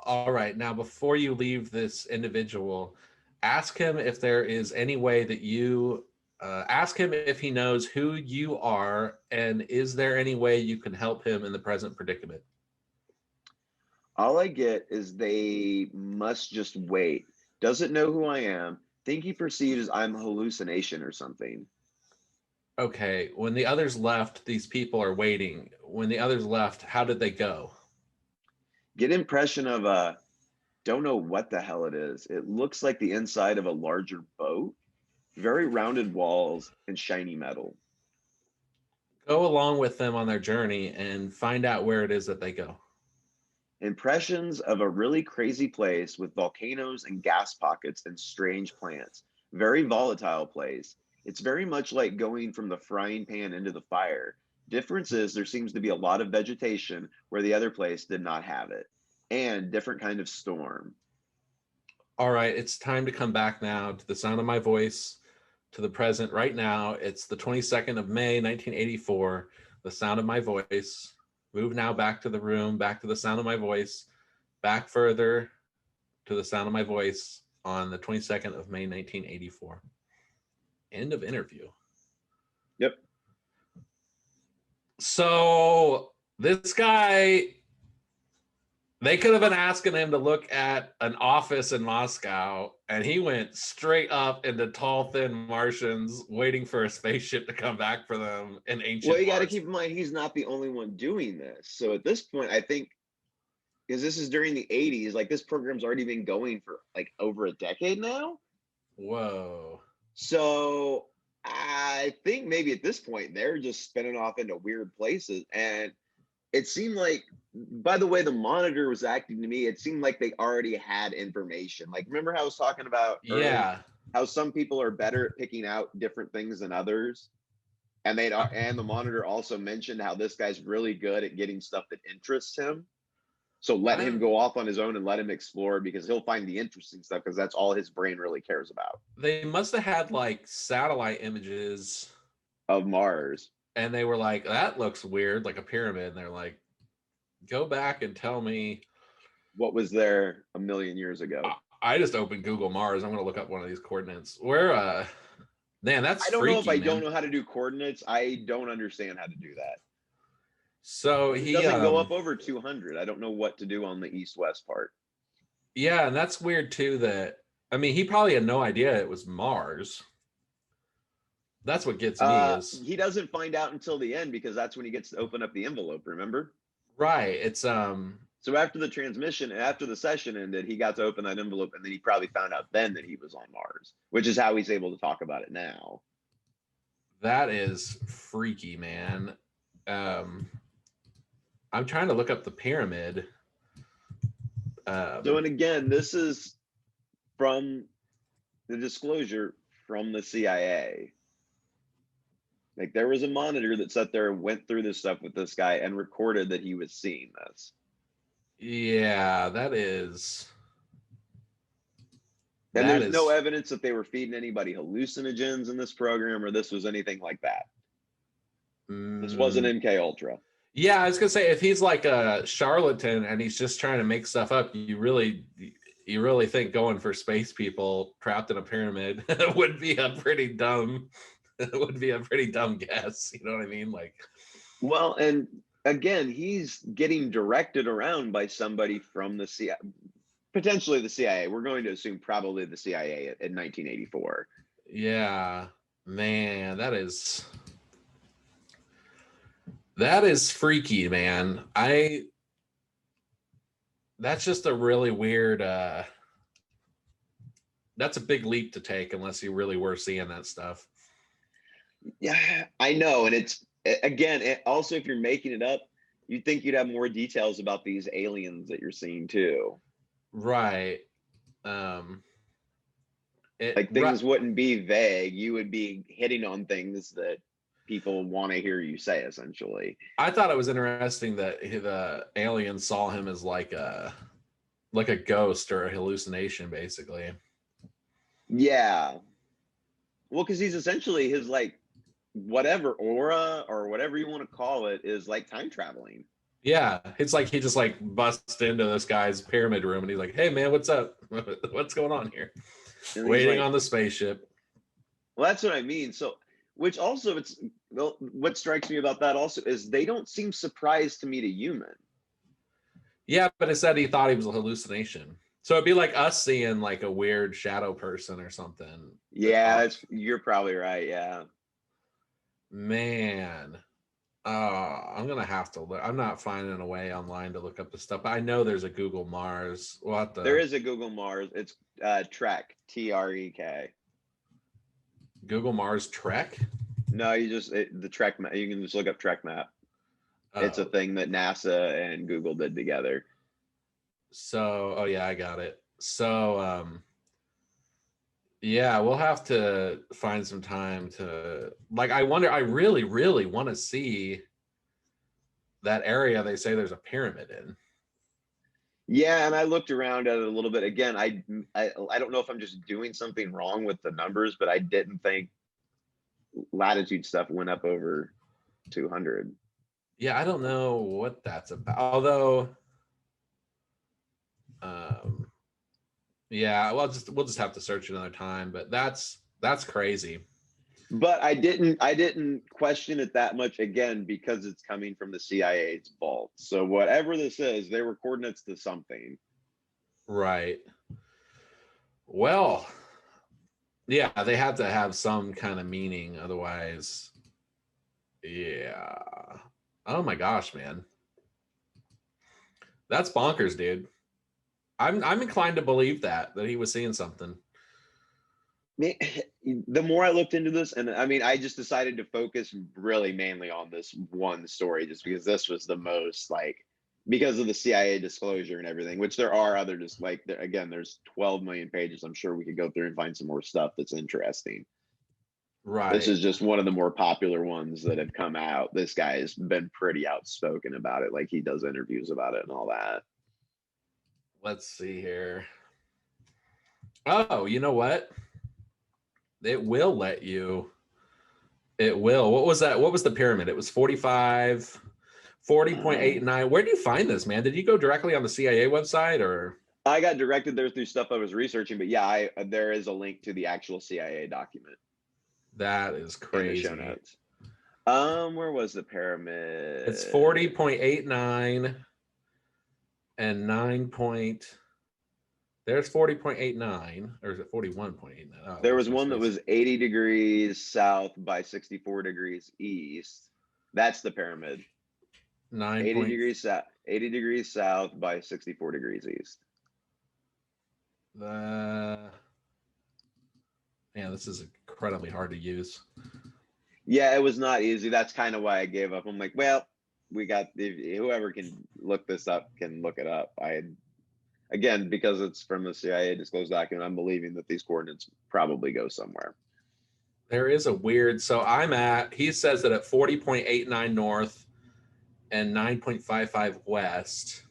All right. Now, before you leave this individual, ask him if there is any way that you ask him if he knows who you are, and is there any way you can help him in the present predicament? All I get is they must just wait. Doesn't know who I am. Think he perceives I'm a hallucination or something. Okay. When the others left, these people are waiting. When the others left, how did they go? Get impression of a, don't know what the hell it is. It looks like the inside of a larger boat. Very rounded walls and shiny metal. Go along with them on their journey and find out where it is that they go. Impressions of a really crazy place with volcanoes and gas pockets and strange plants. Very volatile place. It's very much like going from the frying pan into the fire. Difference is there seems to be a lot of vegetation where the other place did not have it. And different kind of storm. All right, it's time to come back now to the sound of my voice, to the present right now. It's the 22nd of May, 1984. The sound of my voice. Move now back to the room, back to the sound of my voice, back further to the sound of my voice. on the 22nd of May, 1984. End of interview. Yep. So this guy, they could have been asking him to look at an office in Moscow, and he went straight up into tall, thin Martians waiting for a spaceship to come back for them in ancient Well, you got to Mars. keep in mind, he's not the only one doing this. So at this point, I think, because this is during the 80s, like this program's already been going for like over a decade now. Whoa. So I think maybe at this point, they're just spinning off into weird places. And it seemed like, by the way the monitor was acting to me, it seemed like they already had information. Like, remember how I was talking about earlier, Yeah. how some people are better at picking out different things than others? And and the monitor also mentioned how this guy's really good at getting stuff that interests him. So let him go off on his own and let him explore, because he'll find the interesting stuff, because that's all his brain really cares about. They must have had like satellite images Of Mars. and they were like, that looks weird, like a pyramid. And they're like, go back and tell me what was there a million years ago. I just opened Google Mars. I'm going to look up one of these coordinates. Where, man, that's I don't freaky, know if I man. don't know how to do coordinates. I don't understand how to do that. So It he doesn't go up over 200. I don't know what to do on the east-west part. Yeah, and that's weird too. That, I mean, he probably had no idea it was Mars. That's what gets me is he doesn't find out until the end, because that's when he gets to open up the envelope. Remember? right. It's So after the transmission, after the session ended, he got to open that envelope, and then he probably found out then that he was on Mars, which is how he's able to talk about it now. that is freaky, man. I'm trying to look up the pyramid. So, and again, this is from the disclosure from the CIA. Like, there was a monitor that sat there and went through this stuff with this guy and recorded that he was seeing this. Yeah, that is. And there's no evidence that they were feeding anybody hallucinogens in this program, or this was anything like that. This wasn't MK Ultra. Yeah, I was gonna say, if he's like a charlatan and he's just trying to make stuff up, you really think going for space people trapped in a pyramid would be a pretty dumb guess. You know what I mean? Like, well, and again, he's getting directed around by somebody from the CIA, potentially the CIA. We're going to assume probably the CIA in 1984. Yeah, man, that is freaky, man. That's just a really weird, that's a big leap to take unless you really were seeing that stuff. Yeah, I know. And it's, again, also, if you're making it up, you'd think you'd have more details about these aliens that you're seeing too. Right. Like, things wouldn't be vague. You would be hitting on things that people want to hear you say, essentially. I thought it was interesting that the aliens saw him as like a ghost or a hallucination, basically. Yeah. Well, because he's essentially, his like whatever aura or whatever you want to call it is like time traveling. Yeah, it's like he just like busts into this guy's pyramid room and he's like, "Hey man, what's up? What's going on here?" And waiting on the spaceship. Well, that's what I mean. So, which also, it's, well, what strikes me about that also is they don't seem surprised to meet a human. Yeah, but it said he thought he was a hallucination. So it'd be like us seeing like a weird shadow person or something. Yeah, you're probably right. Yeah. Man. I'm gonna have to look. I'm not finding a way online to look up the stuff. I know there's a Google Mars. There is a Google Mars. It's Trek, TREK. Google Mars Trek? No, the Trek map. You can just look up Trek map. It's a thing that NASA and Google did together. So, oh yeah, I got it. So, yeah, we'll have to find some time to, like, I wonder, I really, really want to see that area they say there's a pyramid in. Yeah, and I looked around at it a little bit. Again, I don't know if I'm just doing something wrong with the numbers, but I didn't think latitude stuff went up over 200. Yeah, I don't know what that's about. Although, Yeah, well, we'll just have to search another time, but that's crazy. But I didn't question it that much, again, because it's coming from the CIA's vault. So whatever this is, they were coordinates to something. Right. Well, yeah, they have to have some kind of meaning, otherwise, yeah. Oh my gosh, man, that's bonkers, dude. I'm inclined to believe that he was seeing something. The more I looked into this, and I mean, I just decided to focus really mainly on this one story, just because this was the most, like, because of the CIA disclosure and everything, which there are other, just like, again, there's 12 million pages. I'm sure we could go through and find some more stuff that's interesting. Right. This is just one of the more popular ones that have come out. This guy has been pretty outspoken about it. Like, he does interviews about it and all that. Let's see here. Oh, you know what? It will let you. It will. What was that? What was the pyramid? It was 45, 40.89. Where do you find this, man? Did you go directly on the CIA website, or? I got directed there through stuff I was researching, but yeah, there is a link to the actual CIA document. That is crazy. In the show notes. Where was the pyramid? It's 40.89 and 9. There's 40.89, or is it 41.89? Oh, there was one that was 80 degrees south by 64 degrees east. That's the pyramid. 80 degrees south by 64 degrees east. Man, this is incredibly hard to use. Yeah, it was not easy. That's kind of why I gave up. I'm like, well, we got, whoever can look this up can look it up. Again, because it's from the CIA disclosed document, I'm believing that these coordinates probably go somewhere. There is a weird, so he says that at 40.89 north and 9.55 west,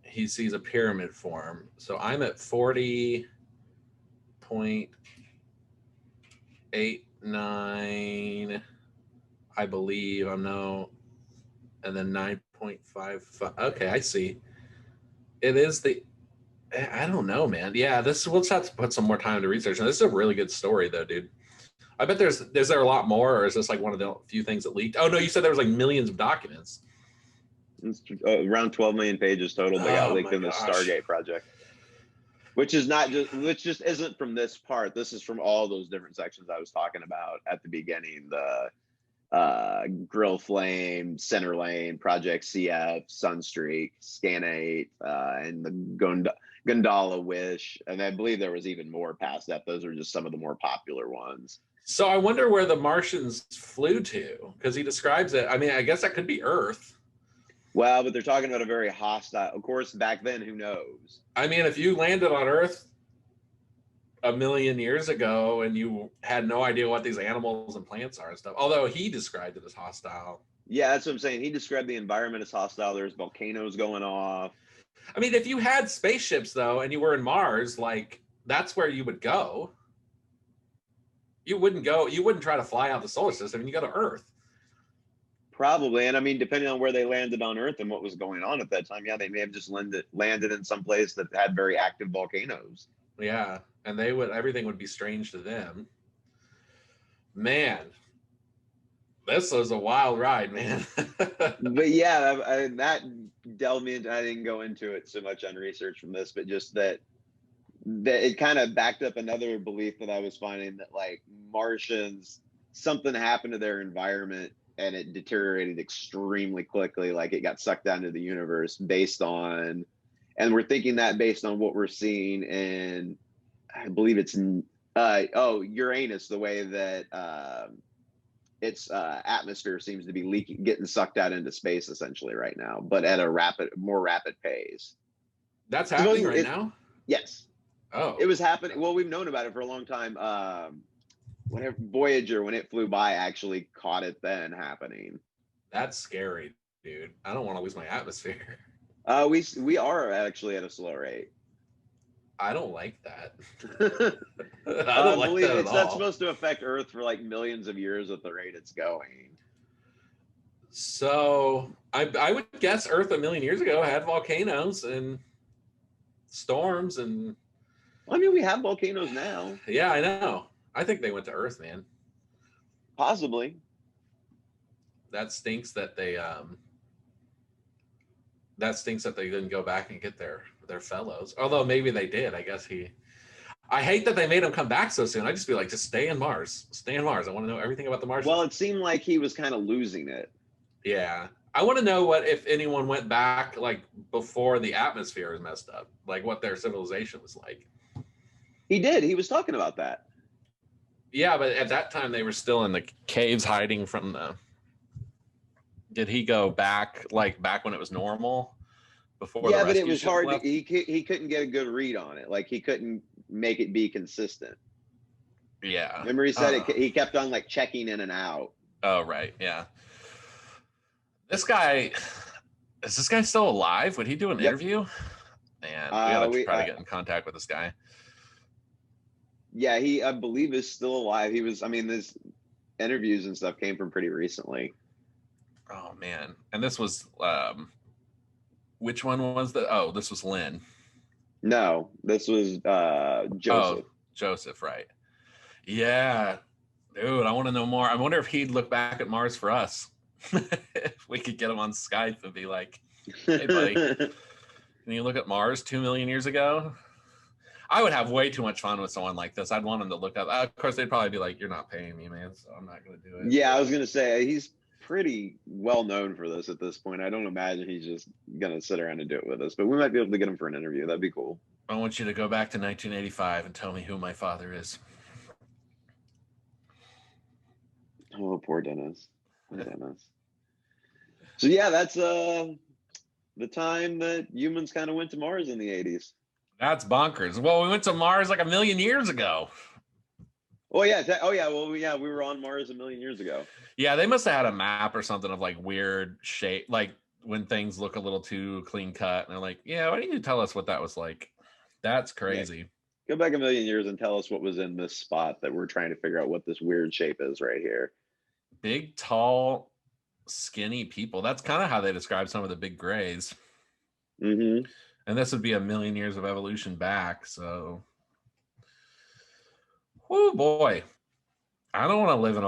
he sees a pyramid form. So I'm at 40.89, I believe. And then 9.55. Okay, I see. It is I don't know, man. Yeah, we'll just have to put some more time to research. And this is a really good story, though, dude. I bet is there a lot more, or is this like one of the few things that leaked? Oh no, you said there was like millions of documents. It's around 12 million pages total that got leaked in the Stargate Project, which just isn't from this part. This is from all those different sections I was talking about at the beginning. The Grill Flame, Center Lane, Project CF, Sunstreak, Scan 8, and the Gondola Wish. And I believe there was even more past that. Those are just some of the more popular ones. So I wonder where the Martians flew to, because he describes it. I mean, I guess that could be Earth. Well, but they're talking about a very hostile, of course, back then, who knows? I mean, if you landed on Earth a million years ago and you had no idea what these animals and plants are and stuff, although he described it as hostile. Yeah, that's what I'm saying. He described the environment as hostile. There's volcanoes going off. I mean, if you had spaceships, though, and you were in Mars, like, that's where you would go. You wouldn't try to fly out the solar system, and you go to Earth. Probably. And I mean, depending on where they landed on Earth and what was going on at that time, yeah, they may have just landed in some place that had very active volcanoes. Yeah, and everything would be strange to them. Man, this was a wild ride, man. But yeah, that delved me into, I didn't go into it so much on research from this, but just that it kind of backed up another belief that I was finding, that like Martians, something happened to their environment and it deteriorated extremely quickly. Like, it got sucked down to the universe and we're thinking that based on what we're seeing in, I believe it's Uranus, the way that its atmosphere seems to be getting sucked out into space essentially right now, but at a more rapid pace. That's happening right now? Yes. Oh. It was happening. Well, we've known about it for a long time. Whenever Voyager, when it flew by, actually caught it then happening. That's scary, dude. I don't want to lose my atmosphere. We are actually at a slow rate. I don't like that. I don't like that at all. Not supposed to affect Earth for like millions of years at the rate it's going. So I would guess Earth a million years ago had volcanoes, and storms and. I mean, we have volcanoes now. Yeah, I know. I think they went to Earth, man. Possibly. That stinks that they didn't go back and get their fellows. Although maybe they did. I guess I hate that they made him come back so soon. I just be like, just stay in Mars. Stay in Mars. I want to know everything about the Martians. Well, it seemed like he was kind of losing it. Yeah. I want to know what if anyone went back like before the atmosphere was messed up, like what their civilization was like. He did. He was talking about that. Yeah, but at that time they were still in the caves hiding from the. Did he go back like back when it was normal? Before yeah, the but it was hard. left? He couldn't get a good read on it. Like he couldn't make it be consistent. Yeah. Remember, he said he kept on like checking in and out. Oh right, yeah. Is this guy still alive? Would he do an interview? Man, we gotta try to get in contact with this guy. Yeah, I believe is still alive. He was. I mean, this interviews and stuff came from pretty recently. Oh man, and this was which one was the? Oh, this was Lynn. No, this was Joseph. Oh, Joseph, right? Yeah, dude, I want to know more. I wonder if he'd look back at Mars for us. If we could get him on Skype and be like, "Hey, buddy, can you look at Mars 2 million years ago?" I would have way too much fun with someone like this. I'd want him to look up. Of course, they'd probably be like, "You're not paying me, man, so I'm not going to do it." Yeah, I was going to say he's pretty well known for this at this point. I don't imagine he's just going to sit around and do it with us, but we might be able to get him for an interview. That'd be cool. I want you to go back to 1985 and tell me who my father is. Oh, poor Dennis. Poor Dennis. So yeah, that's the time that humans kind of went to Mars in the 80s. That's bonkers. Well, we went to Mars like 1 million years ago. Oh yeah. We were on Mars 1 million years ago. Yeah, they must have had a map or something of like weird shape, like when things look a little too clean cut, and they're like, "Yeah, why don't you tell us what that was like?" That's crazy. Yeah. Go back 1 million years and tell us what was in this spot that we're trying to figure out what this weird shape is right here. Big, tall, skinny people. That's kind of how they describe some of the big grays. Mm-hmm. And this would be 1 million years of evolution back. So, oh boy, I don't want to live in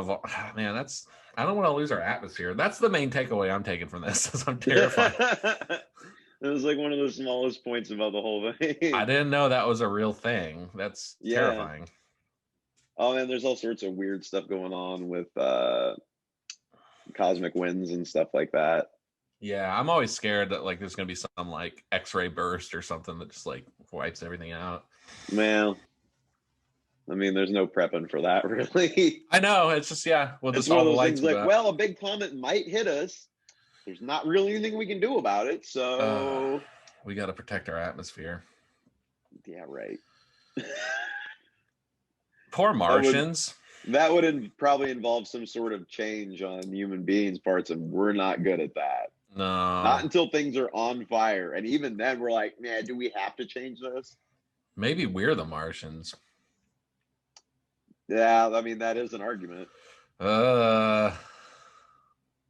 man. I don't want to lose our atmosphere. That's the main takeaway I'm taking from this. Is I'm terrified. It was like one of the smallest points about the whole thing. I didn't know that was a real thing. That's terrifying. Oh man, there's all sorts of weird stuff going on with cosmic winds and stuff like that. Yeah, I'm always scared that like there's gonna be some like X-ray burst or something that just like wipes everything out. Well, I mean, there's no prepping for that, really. I know. It's just we'll just it's one all of the those things lights. Like, well, a big comet might hit us. There's not really anything we can do about it, so we got to protect our atmosphere. Yeah, right. Poor Martians. That would probably involve some sort of change on human beings' parts, and we're not good at that. No. Not until things are on fire. And even then, we're like, man, do we have to change this? Maybe we're the Martians. Yeah, I mean, that is an argument.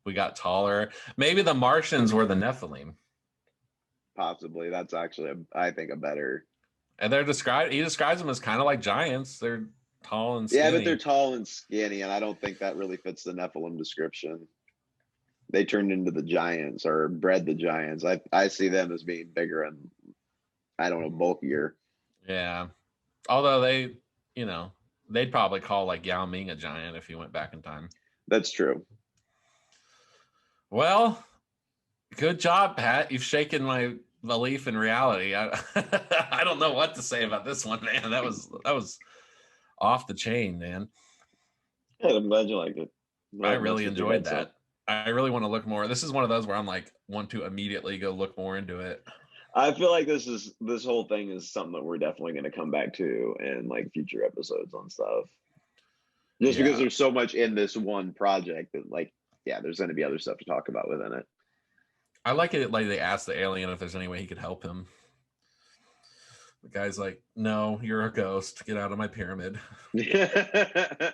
We got taller. Maybe the Martians were the Nephilim. Possibly. That's actually, I think, a better. And he describes them as kind of like giants. They're tall and skinny. Yeah, but they're tall and skinny, and I don't think that really fits the Nephilim description. They turned into the giants or bred the giants. I see them as being bigger and, I don't know, bulkier. Yeah. Although they'd probably call like Yao Ming a giant if he went back in time. That's true. Well, good job, Pat. You've shaken my belief in reality. I don't know what to say about this one, man. That was off the chain, man. Yeah, I'm glad you liked it. I really enjoyed that. I really want to look more. This is one of those where I'm like, want to immediately go look more into it. I feel like this whole thing is something that we're definitely going to come back to in like future episodes on stuff. Just because there's so much in this one project that like, yeah, there's going to be other stuff to talk about within it. I like it like they asked the alien if there's any way he could help him. The guy's like, "No, you're a ghost. Get out of my pyramid." It's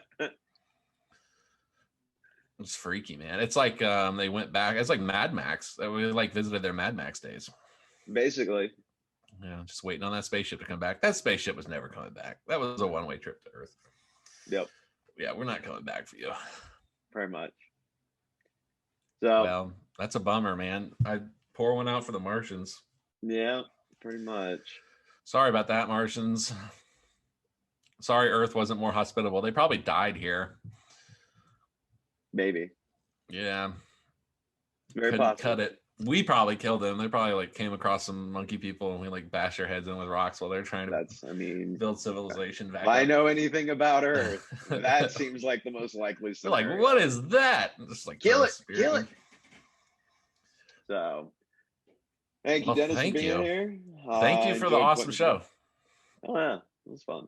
freaky, man. It's like they went back. It's like Mad Max. We like visited their Mad Max days. Basically. Yeah, just waiting on that spaceship to come back. That spaceship was never coming back. That was a one-way trip to Earth. Yep. Yeah, we're not coming back for you. Pretty much. So, well, that's a bummer, man. I'd pour one out for the Martians. Yeah, pretty much. Sorry about that, Martians. Sorry Earth wasn't more hospitable. They probably died here. Maybe. Yeah. Very Couldn't possible. cut it. We probably killed them. They probably like came across some monkey people and we like bashed their heads in with rocks while they're trying to build civilization back if I up. know anything about Earth, that seems like the most likely scenario. They're like, what is that? Just like kill it. So thank you, Dennis, for being here. Thank you for the awesome show. Oh yeah, it was fun.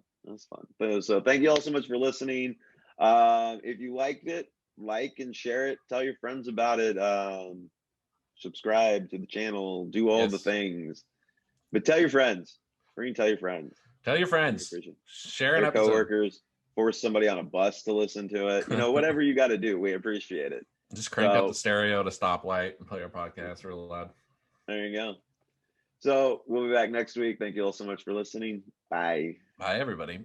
So thank you all so much for listening. If you liked it, like and share it. Tell your friends about it. Subscribe to the channel. Do all the things. But tell your friends. Tell your friends. Tell your friends. Share an episode. Coworkers. Force somebody on a bus to listen to it. Whatever you got to do. We appreciate it. Just crank up the stereo to stoplight and play our podcast real loud. There you go. So we'll be back next week. Thank you all so much for listening. Bye. Bye, everybody.